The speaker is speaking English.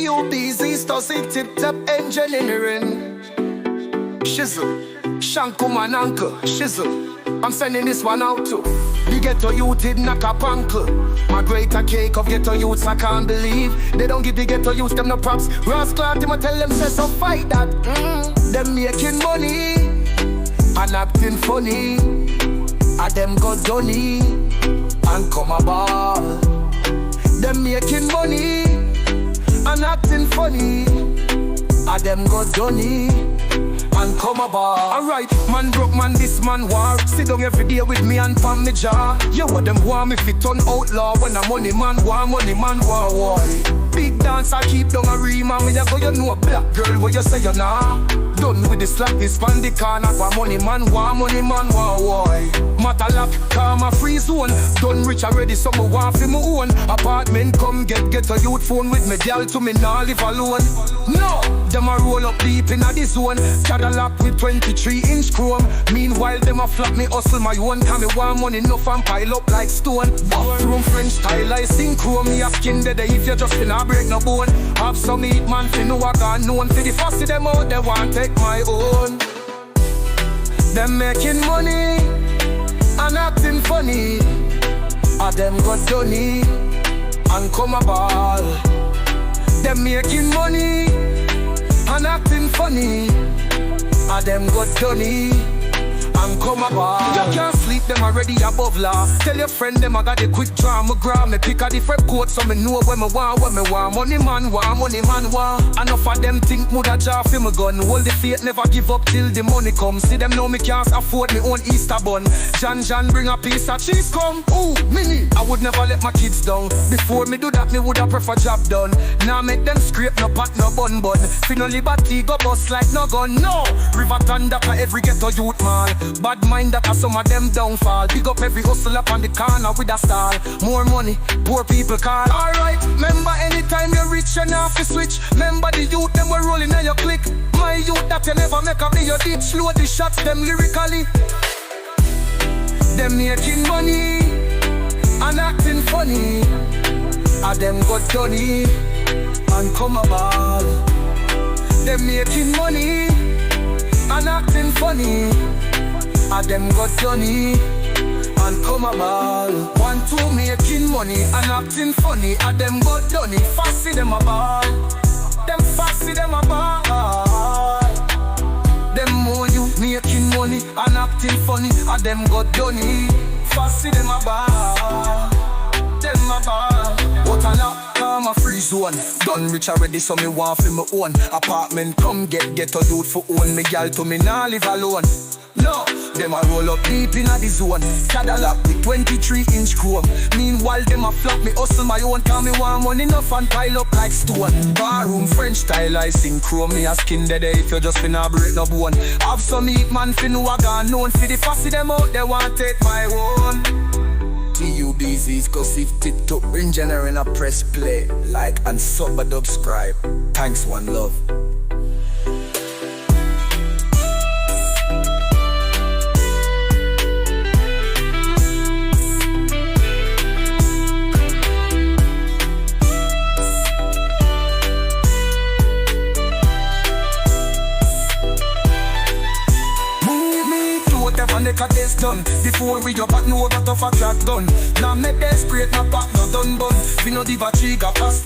T-U-B-Z, Stussy, tip-tap engineering. Shizzle, Shankum and Uncle, Shizzle. I'm sending this one out to the ghetto youth in Nakapankle. My greater cake of ghetto youths, I can't believe they don't give the ghetto youths them no props. Rascal, I'ma tell them say so fight that. Them making money and acting funny. And them got Johnny and come a ball. Them making money and acting funny. And them got Johnny and come a ball. Alright, man broke man, this man war. Sit down every day with me and pan me jaw. You what them want me fit on outlaw. When a money man war, war. Big dance, I keep down a remand. When you go, you know a black girl, what you say you nah. Done with the slack, this pan the corner. For money man war, war. Matter lock, calm a free zone. Done rich already, so me want for my own. Apartment come get a youth phone with me girl to me nah live alone. No, them a roll up deep in a the zone. Cadillac with 23-inch chrome. Meanwhile, them a flap me hustle my own. Can me want money enough and pile up like stone. Bathroom French style, I sing chrome. Me a skin dead if you just finna break no bone. Have some eat man fi know I got known. For the fussy them out, they want take my own. Them making money and acting funny. And them got Johnny and come a ball. Them making money and acting funny. And them got Johnny and come a ball. You can't sleep, them already above law. Tell your friend them I got the quick draw. Me grab me pick a different coat so me know when me want, Money man want. Enough of them think mother jar for me gun. Hold the faith, never give up till the money come. See them know me can't afford me own Easter bun. John bring a piece of cheese come. Ooh, mini, I would never let my kids down. Before me do that, me woulda prefer job done. Now make them scrape no pot, no bun. Finna liberty go bust like no gun, no. River thunder for every ghetto youth man. Bad mind that are some of them downfall. Big up every hustle up on the corner with a stall. More money, poor people call. Alright, remember anytime you're rich and off the switch. Remember the youth them were rolling on your click. My youth that you never make up in your ditch. Load the shots them lyrically. Them making money and acting funny. And them got Johnny and come a ball. Them making money and acting funny. And them got Johnny and come a ball. 1, 2 making money and acting funny. And them got Johnny, fussy them a ball. Them fussy them a ball. Them more you making money and acting funny. And them got Johnny, fussy them a ball. Them a ball. What a lot, I'm a free zone. Done rich already so me want for my own. Apartment come get a youth for own. Me gal to me nah live alone. No, them a roll up deep in a the zone. Cadillac with 23-inch chrome. Meanwhile, them a flap me hustle my own. Cause me want money enough and pile up like stone. Barroom French style, I sing chrome. Me a skin dead if you just finna break no bone. Have some eat man fi know I got known. For the fussy them out, they want take my own. Tubz, cause if TikTok engineering a press play. Like and subscribe. Thanks, one love. This done. Before we go back, know that of a track done. Now make desperate, my back no done bun. We no diva trigger pass.